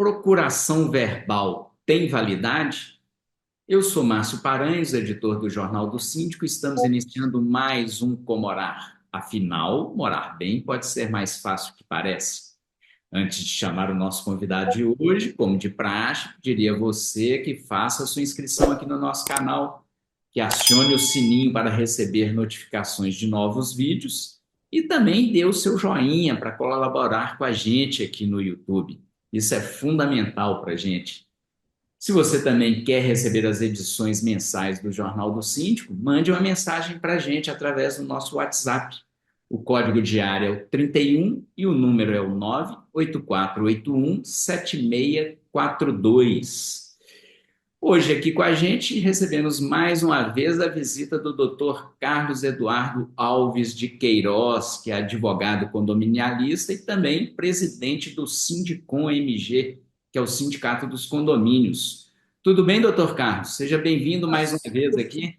Procuração verbal tem validade? Eu sou Márcio Paranhos, editor do Jornal do Síndico. Estamos iniciando mais um Comorar. Afinal, morar bem pode ser mais fácil que parece. Antes de chamar o nosso convidado de hoje, como de praxe, diria você que faça a sua inscrição aqui no nosso canal, que acione o sininho para receber notificações de novos vídeos e também dê o seu joinha para colaborar com a gente aqui no YouTube. Isso é fundamental para a gente. Se você também quer receber as edições mensais do Jornal do Síndico, mande uma mensagem para a gente através do nosso WhatsApp. O código de área é o 31 e o número é o 984817642. Hoje aqui com a gente recebemos mais uma vez a visita do Dr. Carlos Eduardo Alves de Queiroz, que é advogado condominialista e também presidente do Sindicom MG, que é o Sindicato dos Condomínios. Tudo bem, doutor Carlos? Seja bem-vindo mais uma vez aqui.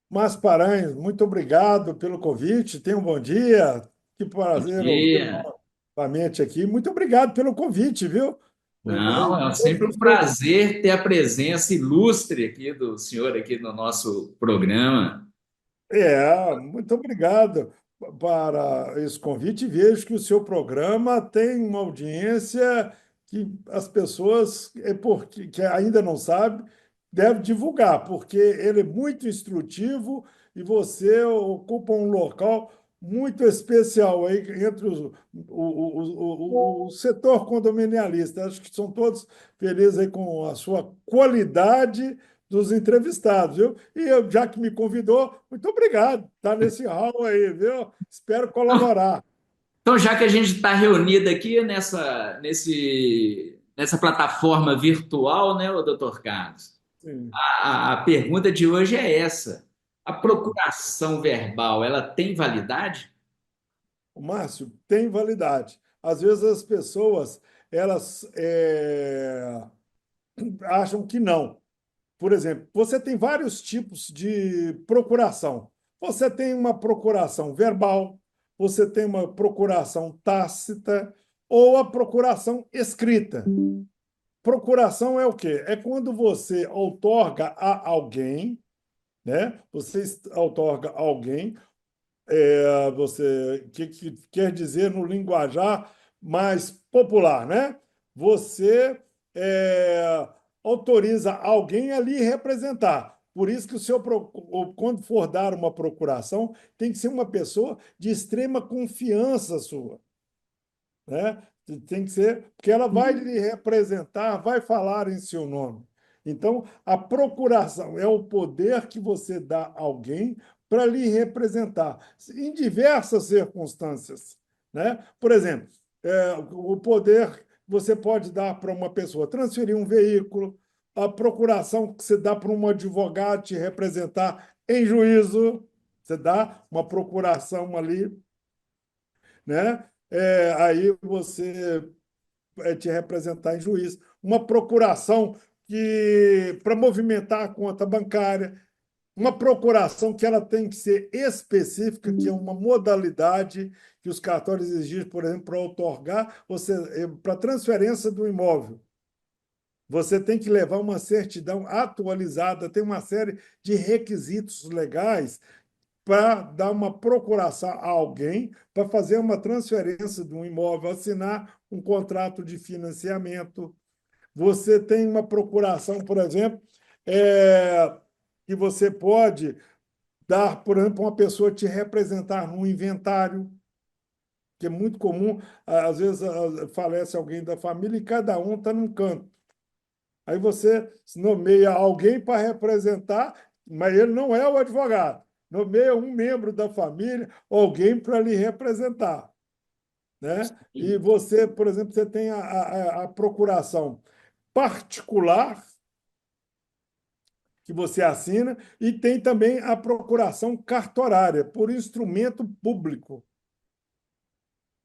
Márcio Paranhos, muito obrigado pelo convite. Tenha um bom dia. Que Bom prazer ouvi-lo dia. novamente aqui. Muito obrigado pelo convite, viu? Não, é sempre um prazer ter a presença ilustre aqui do senhor aqui no nosso programa. Muito obrigado para esse convite. Vejo que o seu programa tem uma audiência que as pessoas, porque que ainda não sabem, devem divulgar, porque ele é muito instrutivo e você ocupa um local muito especial aí entre o setor condominialista. Acho que são todos felizes aí com a sua qualidade dos entrevistados, viu? Já que me convidou, muito obrigado. Está nesse hall aí, viu? Espero colaborar. Então, já que a gente está reunido aqui nessa plataforma virtual, né, o doutor Carlos? Sim. A pergunta de hoje é essa. A procuração verbal, ela tem validade? O Márcio, tem validade. Às vezes as pessoas elas acham que não. Por exemplo, você tem vários tipos de procuração. Você tem uma procuração verbal, você tem uma procuração tácita ou a procuração escrita. Procuração é o quê? É quando você outorga a alguém, né? Você outorga a alguém, que quer dizer no linguajar mais popular, né? Você é, autoriza alguém a lhe representar. Por isso que quando for dar uma procuração, tem que ser uma pessoa de extrema confiança sua, né? Tem que ser, porque ela vai lhe representar, vai falar em seu nome. Então, a procuração é o poder que você dá a alguém para lhe representar, em diversas circunstâncias, né? Por exemplo, o poder você pode dar para uma pessoa transferir um veículo, a procuração que você dá para um advogado te representar em juízo, você dá uma procuração ali, né? Aí você te representar em juízo. Uma procuração que para movimentar a conta bancária, uma procuração que ela tem que ser específica, que é uma modalidade que os cartórios exigem, por exemplo, para outorgar, para transferência do imóvel. Você tem que levar uma certidão atualizada, tem uma série de requisitos legais para dar uma procuração a alguém para fazer uma transferência de um imóvel, assinar um contrato de financiamento. Você tem uma procuração, por exemplo, é, que você pode dar, por exemplo, uma pessoa te representar num inventário, que é muito comum, às vezes falece alguém da família e cada um está num canto. Aí você nomeia alguém para representar, mas ele não é o advogado. Nomeia um membro da família, alguém para lhe representar, né? E você, por exemplo, você tem a procuração particular que você assina e tem também a procuração cartorária por instrumento público.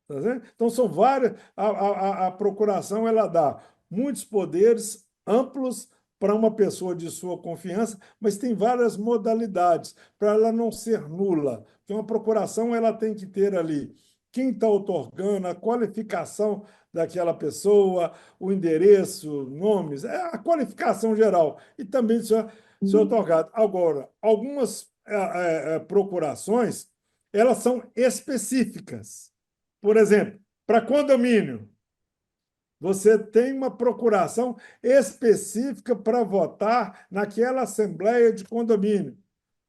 Tá vendo? Então, são várias. A procuração ela dá muitos poderes amplos para uma pessoa de sua confiança, mas tem várias modalidades para ela não ser nula. Então, a procuração ela tem que ter ali quem está outorgando, a qualificação daquela pessoa, o endereço, nomes, é a qualificação geral. E também ser outorgado. Agora, algumas procurações, elas são específicas. Por exemplo, para condomínio, você tem uma procuração específica para votar naquela assembleia de condomínio.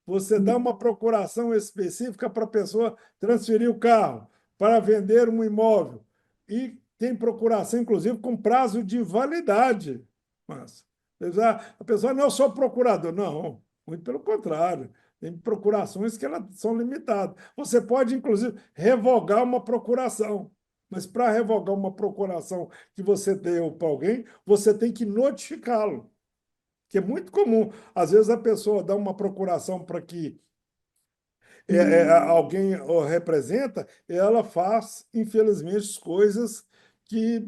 Você dá uma procuração específica para a pessoa transferir o carro, para vender um imóvel. E tem procuração, inclusive, com prazo de validade. Mas a pessoa não é só procurador. Não, muito pelo contrário. Tem procurações que elas são limitadas. Você pode, inclusive, revogar uma procuração. Mas para revogar uma procuração que você deu para alguém, você tem que notificá-lo, que é muito comum. Às vezes a pessoa dá uma procuração para que alguém o representa, e ela faz, infelizmente, coisas que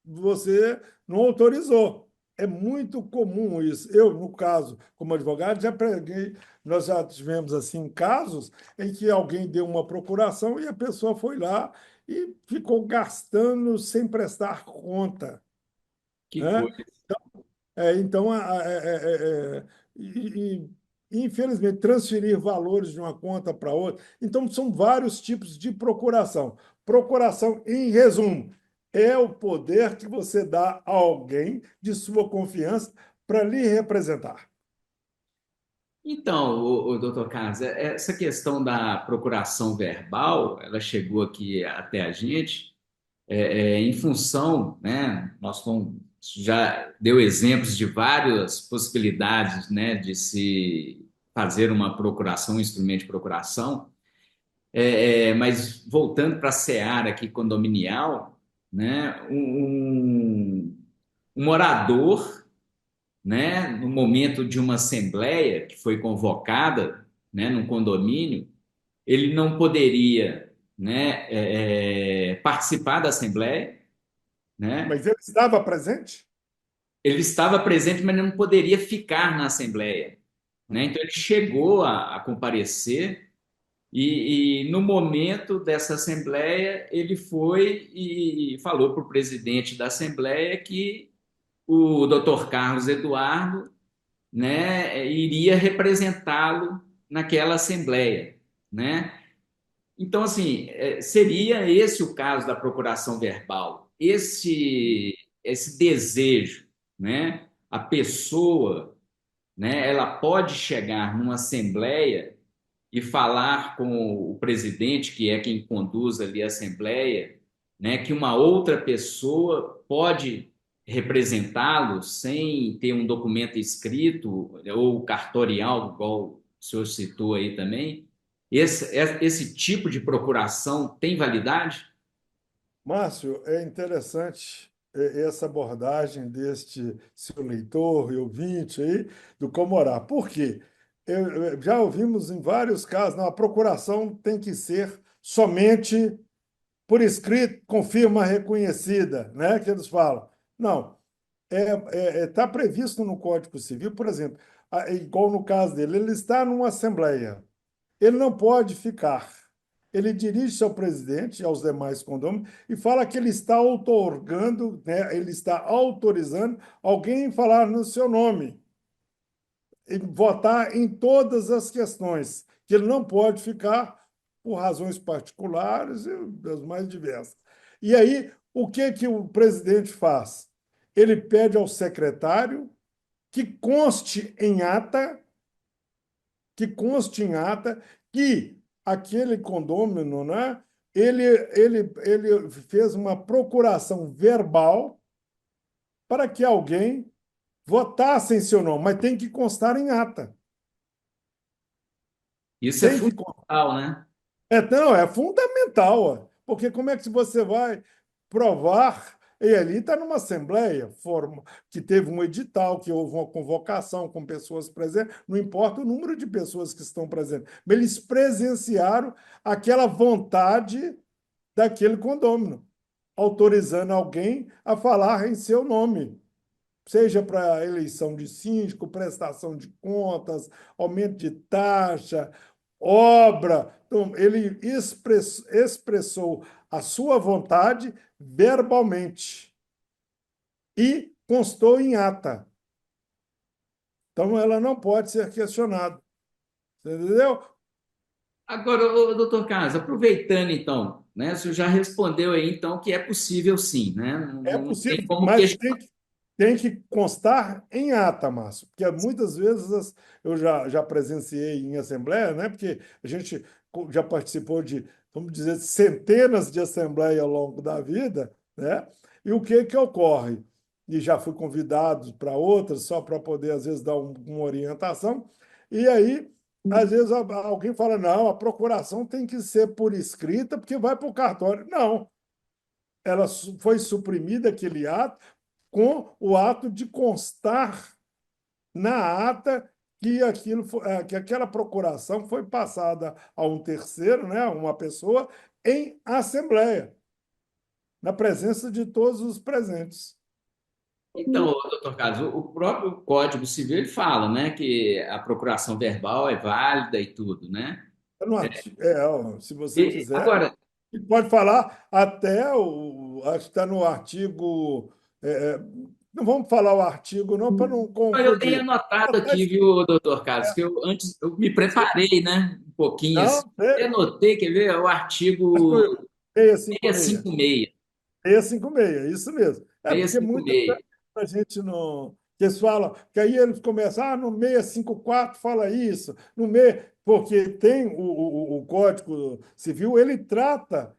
você não autorizou. É muito comum isso. Eu, no caso, como advogado, já preguei, nós já tivemos assim casos em que alguém deu uma procuração e a pessoa foi lá e ficou gastando sem prestar conta, Que né? coisa. Então, infelizmente, transferir valores de uma conta para outra. Então, são vários tipos de procuração. Procuração, em resumo, é o poder que você dá a alguém de sua confiança para lhe representar. Então, o doutor Carlos, essa questão da procuração verbal, ela chegou aqui até a gente em função, né? Já deu exemplos de várias possibilidades, né, de se fazer uma procuração, um instrumento de procuração, mas voltando para a seara aqui condominial, né, um morador, né, no momento de uma assembleia que foi convocada, né, num condomínio, ele não poderia, né, participar da assembleia, né? Mas ele estava presente? Ele estava presente, mas não poderia ficar na assembleia, né? Então ele chegou a comparecer no momento dessa assembleia ele foi e falou para o presidente da assembleia que o Dr. Carlos Eduardo, né, iria representá-lo naquela assembleia, né? Então, assim, seria esse o caso da procuração verbal, esse desejo, né? A pessoa, né, ela pode chegar numa assembleia e falar com o presidente, que é quem conduz ali a assembleia, né, que uma outra pessoa pode representá-lo sem ter um documento escrito ou cartorial, igual o senhor citou aí também. Esse tipo de procuração tem validade? Márcio, é interessante essa abordagem deste seu leitor e ouvinte aí do Comorá. Por quê? Já ouvimos em vários casos, não, a procuração tem que ser somente por escrito, confirma reconhecida, né? Que eles falam. Não, está previsto no Código Civil, por exemplo, igual no caso dele, ele está numa assembleia. Ele não pode ficar. Ele dirige-se ao presidente e aos demais condôminos e fala que ele está outorgando, né, ele está autorizando alguém a falar no seu nome, e votar em todas as questões, que ele não pode ficar por razões particulares e das mais diversas. E aí, o que que o presidente faz? Ele pede ao secretário que conste em ata que aquele condômino, né, ele fez uma procuração verbal para que alguém votasse em seu nome, mas tem que constar em ata. Isso é Tem que fundamental, né? Não, é fundamental, ó, porque como é que você vai provar? E ali está numa assembleia que teve um edital, que houve uma convocação com pessoas presentes, não importa o número de pessoas que estão presentes, mas eles presenciaram aquela vontade daquele condômino, autorizando alguém a falar em seu nome, seja para eleição de síndico, prestação de contas, aumento de taxa, obra. Então, ele expressou a sua vontade verbalmente e constou em ata. Então, ela não pode ser questionada. Entendeu? Agora, doutor Carlos, aproveitando então, né, o senhor já respondeu aí então que é possível sim, né? Não, É não tem possível, como mas questionar. tem que constar em ata, Márcio, porque muitas vezes eu já presenciei em assembleia, né? Porque a gente já participou de, vamos dizer, centenas de assembleias ao longo da vida, né? E o que que ocorre? E já fui convidado para outras, só para poder, às vezes, dar uma orientação. E aí, às vezes, alguém fala, não, a procuração tem que ser por escrita, porque vai para o cartório. Não, ela foi suprimida aquele ato com o ato de constar na ata que que aquela procuração foi passada a um terceiro, né, a uma pessoa, em assembleia, na presença de todos os presentes. Então, doutor Carlos, o próprio Código Civil ele fala, né, que a procuração verbal é válida e tudo, né? Ó, se você quiser, Agora, e pode falar até acho que está no artigo. é, é, não vamos falar o artigo, não, para não eu tenho confundir. anotado aqui, viu, doutor Carlos, que eu antes eu me preparei, né, um pouquinho assim. Não, Eu anotei, quer ver, o acho artigo que 656. 656, 656, isso mesmo. É, porque muitas vezes 656. a gente não. Que eles falam, que aí eles começam, no 654 fala isso, no meio, porque tem o Código Civil, ele trata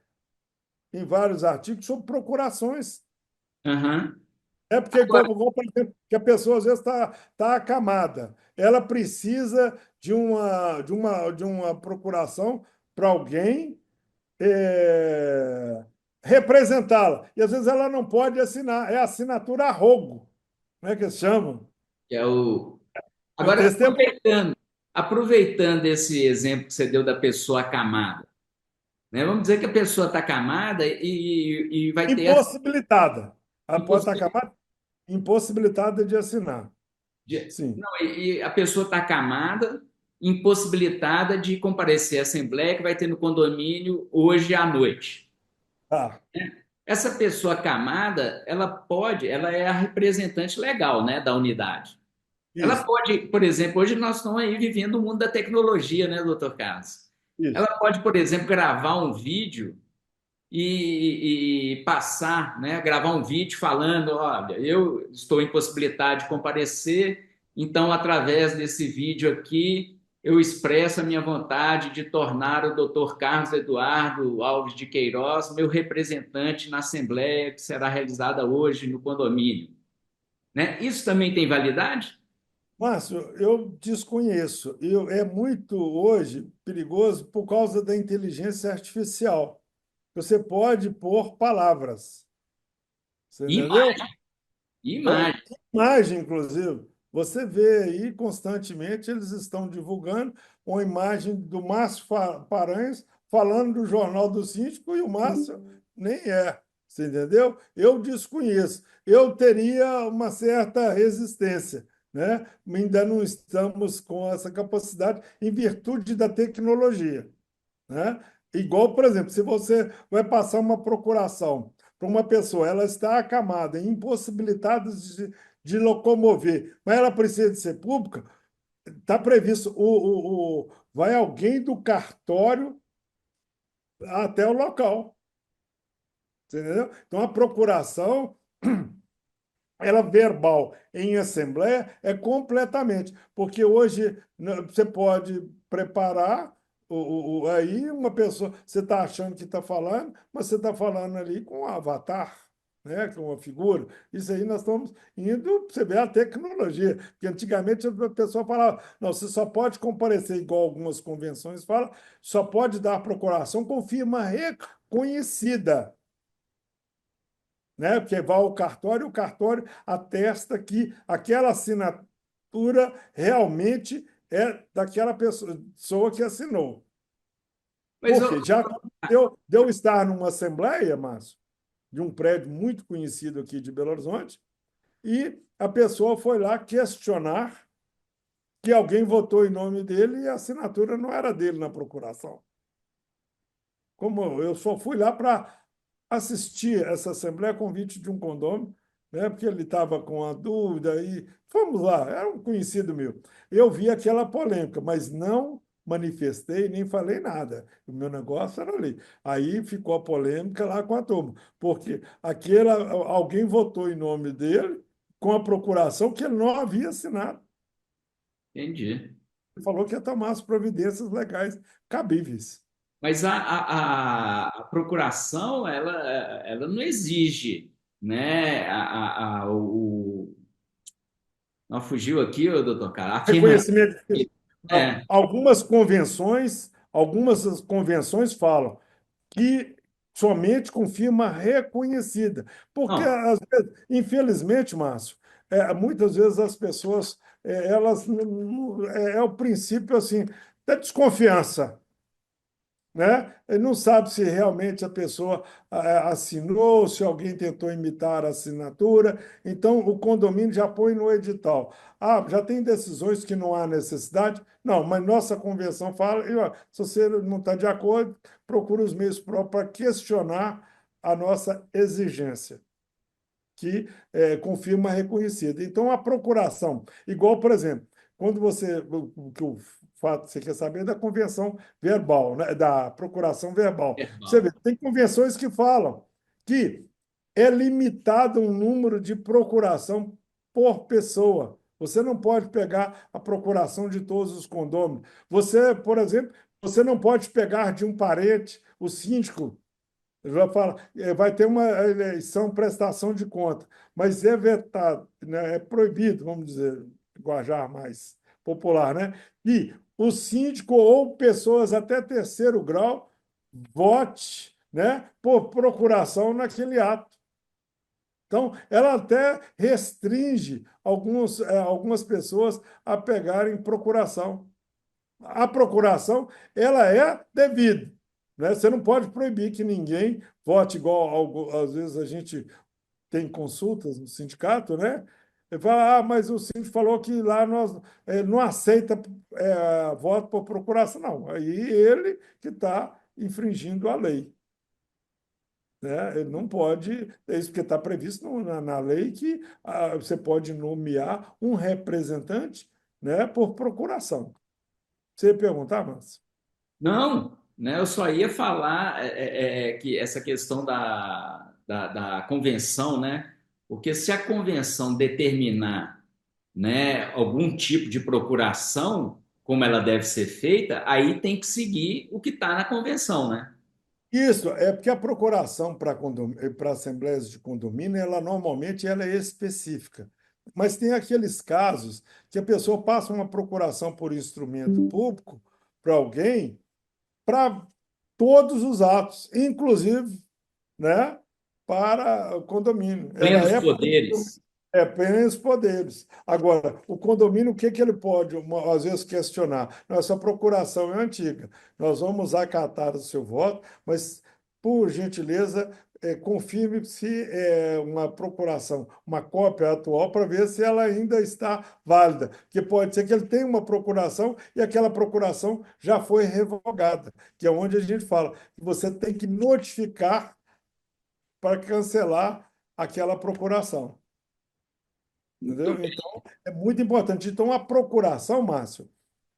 em vários artigos sobre procurações. Aham. É porque, Agora, por exemplo, que a pessoa às vezes está acamada, ela precisa de uma procuração para alguém representá-la. E às vezes ela não pode assinar, é assinatura a rogo, né, que eles chamam. que é o É o Agora, testemunho. aproveitando esse exemplo que você deu da pessoa acamada, né? Vamos dizer que a pessoa está acamada e vai ter essa Impossibilitada. Ela pode estar impossibilidade. acamada, impossibilitada de assinar. Sim. Não, e a pessoa está acamada, impossibilitada de comparecer à assembleia que vai ter no condomínio hoje à noite. Tá. Essa pessoa acamada, ela é a representante legal, né, da unidade. Ela Isso, pode, por exemplo, hoje nós estamos aí vivendo o mundo da tecnologia, né, doutor Carlos? Ela isso. pode, por exemplo, gravar um vídeo e passar, né, gravar um vídeo falando, olha, eu estou impossibilitado de comparecer, então, através desse vídeo aqui, eu expresso a minha vontade de tornar o doutor Carlos Eduardo Alves de Queiroz meu representante na Assembleia que será realizada hoje no condomínio. Né? Isso também tem validade? Márcio, eu desconheço. É muito hoje perigoso por causa da inteligência artificial. Você pode pôr palavras, você entendeu? Imagem, Então, imagem. imagem, inclusive, você vê aí constantemente eles estão divulgando uma imagem do Márcio Paranhos falando do Jornal do Síndico e o Márcio nem é, você entendeu? Eu desconheço. Eu teria uma certa resistência, né? Ainda não estamos com essa capacidade em virtude da tecnologia, né? Igual, por exemplo, se você vai passar uma procuração para uma pessoa, ela está acamada, impossibilitada de locomover, mas ela precisa de ser pública, está previsto, vai alguém do cartório até o local, você entendeu? Então, a procuração, ela verbal em assembleia é completamente, porque hoje né, você pode preparar aí uma pessoa, você está achando que está falando, mas você está falando ali com um avatar, né, com uma figura. Isso aí nós estamos indo, você vê a tecnologia, porque antigamente a pessoa falava, não, você só pode comparecer igual algumas convenções falam, só pode dar procuração com firma reconhecida, né? Porque vai ao cartório, o cartório atesta que aquela assinatura realmente é daquela pessoa que assinou. Mas, Por quê? Já aconteceu de eu estar numa assembleia, Márcio, de um prédio muito conhecido aqui de Belo Horizonte, e a pessoa foi lá questionar que alguém votou em nome dele e a assinatura não era dele na procuração. Como eu só fui lá para assistir essa assembleia a convite de um condômino, né, porque ele estava com a dúvida e fomos lá, era um conhecido meu. Eu vi aquela polêmica, mas não manifestei nem falei nada. O meu negócio era ali. Aí ficou a polêmica lá com a turma, porque alguém votou em nome dele com a procuração que ele não havia assinado. Entendi. Ele falou que ia tomar as providências legais cabíveis. Mas a procuração, ela não exige, né? Não fugiu aqui, ô, doutor Cara. Reconhecimento. Não, É, algumas convenções falam que somente com firma reconhecida. Porque, não, às vezes, infelizmente, Márcio, muitas vezes as pessoas, elas, é o princípio assim, da desconfiança, né? Ele não sabe se realmente a pessoa assinou, se alguém tentou imitar a assinatura. Então, o condomínio já põe no edital. Ah, já tem decisões que não há necessidade? Não, mas nossa convenção fala, e, ó, se você não está de acordo, procure os meios próprios para questionar a nossa exigência que confirma reconhecida. Então, a procuração, igual, por exemplo, quando que o fato você quer saber da convenção verbal, né, da procuração verbal. Você vê, verbal. tem convenções que falam que é limitado um número de procuração por pessoa. Você não pode pegar a procuração de todos os condôminos. Você, por exemplo, você não pode pegar de um parente, o síndico ele vai falar, vai ter uma eleição, prestação de conta, mas é vetado, né, é proibido, vamos dizer, linguajar mais popular, né? E o síndico ou pessoas até terceiro grau vote, né, por procuração naquele ato. Então, ela até restringe algumas pessoas a pegarem procuração. A procuração ela é devida, né? Você não pode proibir que ninguém vote igual às vezes a gente tem consultas no sindicato, né? Ele fala, mas o síndico falou que lá nós não aceita voto por procuração. Não, aí ele que está infringindo a lei, né? Ele não pode, é isso porque está previsto na lei que você pode nomear um representante, né, por procuração. Você ia perguntar, Márcio? Não, né? Eu só ia falar que essa questão da convenção, né? Porque se a convenção determinar, né, algum tipo de procuração, como ela deve ser feita, aí tem que seguir o que está na convenção, né? Isso, é porque a procuração para assembleias de condomínio, ela normalmente ela é específica. Mas tem aqueles casos que a pessoa passa uma procuração por instrumento público para alguém para todos os atos, inclusive, né, para o condomínio. Ela Plenos é poderes. plenos poderes. Agora, o condomínio, o que que ele pode, às vezes, questionar? Nossa procuração é antiga. Nós vamos acatar o seu voto, mas, por gentileza, confirme se é uma procuração, uma cópia atual, para ver se ela ainda está válida. Porque pode ser que ele tenha uma procuração e aquela procuração já foi revogada, que é onde a gente fala que você tem que notificar para cancelar aquela procuração. Muito Entendeu? bem. Então, é muito importante. Então, a procuração, Márcio,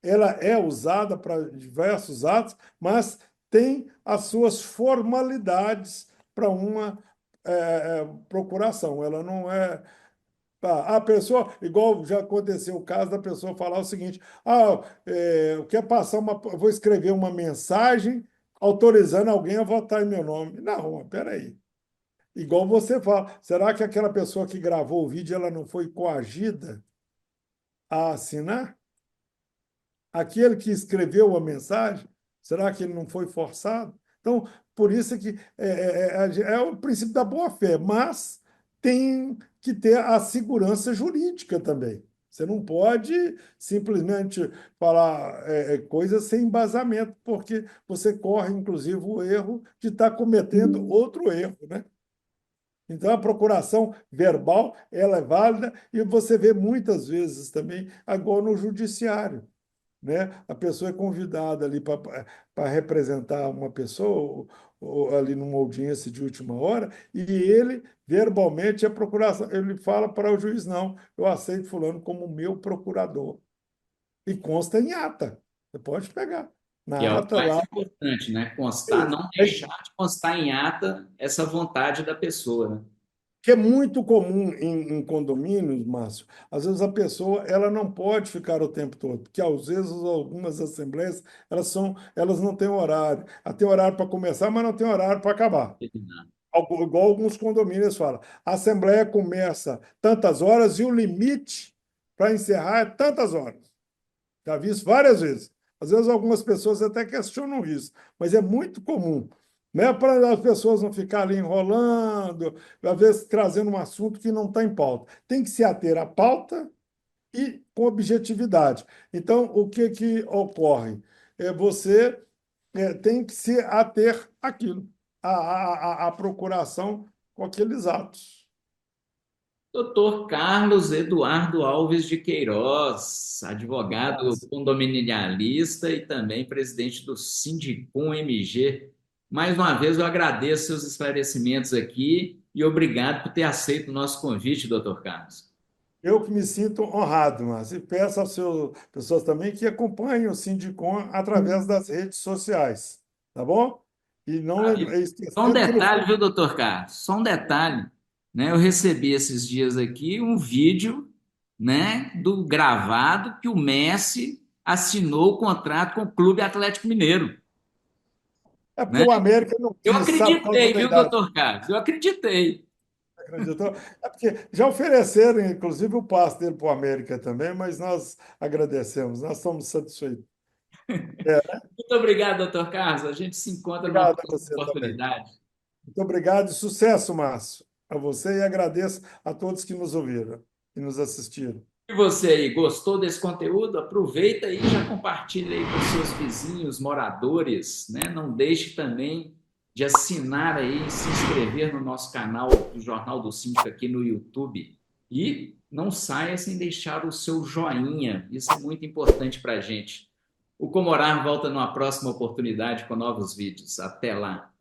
ela é usada para diversos atos, mas tem as suas formalidades para uma procuração. Ela não é. A pessoa, igual já aconteceu o caso da pessoa falar o seguinte: eu quero passar eu vou escrever uma mensagem autorizando alguém a votar em meu nome. Não, espera aí. Igual você fala, será que aquela pessoa que gravou o vídeo ela não foi coagida a assinar? Aquele que escreveu a mensagem, será que ele não foi forçado? Então, por isso que é o princípio da boa-fé, mas tem que ter a segurança jurídica também. Você não pode simplesmente falar coisas sem embasamento, porque você corre, inclusive, o erro de estar cometendo outro erro, né? Então, a procuração verbal, ela é válida e você vê muitas vezes também, agora no judiciário, né? A pessoa é convidada ali para representar uma pessoa ou ali numa audiência de última hora e ele, verbalmente, a procuração, ele fala para o juiz, não, eu aceito fulano como meu procurador. E consta em ata. Você pode pegar. Que é Na o ata mais lá, importante, né? Constar, isso. não deixar de constar em ata essa vontade da pessoa, né? Que é muito comum em condomínios, Márcio. Às vezes a pessoa ela não pode ficar o tempo todo, porque às vezes algumas assembleias elas não têm horário. Ela tem horário para começar, mas não tem horário para acabar. Igual alguns condomínios falam. A assembleia começa tantas horas e o limite para encerrar é tantas horas. Já vi isso várias vezes. Às vezes algumas pessoas até questionam isso, mas é muito comum, né? Para as pessoas não ficarem enrolando, às vezes trazendo um assunto que não está em pauta. Tem que se ater à pauta e com objetividade. Então, o que que ocorre? Você tem que se ater àquilo, à procuração com aqueles atos. Doutor Carlos Eduardo Alves de Queiroz, advogado Mas condominialista e também presidente do Sindicom MG. Mais uma vez, eu agradeço seus esclarecimentos aqui e obrigado por ter aceito o nosso convite, doutor Carlos. eu que me sinto honrado, mas e peço às pessoas também que acompanhem o Sindicom através das redes sociais, tá bom? E não E só um esquecendo que no detalhe, viu, doutor Carlos? Só um detalhe, né? Eu recebi esses dias aqui um vídeo, né, do gravado que o Messi assinou o contrato com o Clube Atlético Mineiro, é porque né? o América não Eu quis, sabe por causa acreditei, da viu, idade, doutor Carlos? Eu acreditei. acreditou? É porque já ofereceram, inclusive, o passe dele para o América também, mas nós agradecemos, nós estamos satisfeitos. É, Muito obrigado, doutor Carlos. A gente se encontra numa obrigado a próxima você também. oportunidade. Muito obrigado e sucesso, Márcio, a você e agradeço a todos que nos ouviram e nos assistiram. E você aí, gostou desse conteúdo? Aproveita aí e já compartilha aí com seus vizinhos, moradores, né? Não deixe também de assinar aí, se inscrever no nosso canal do Jornal do Síndico aqui no YouTube. E não saia sem deixar o seu joinha. Isso é muito importante para a gente. O Comorar volta numa próxima oportunidade com novos vídeos. Até lá.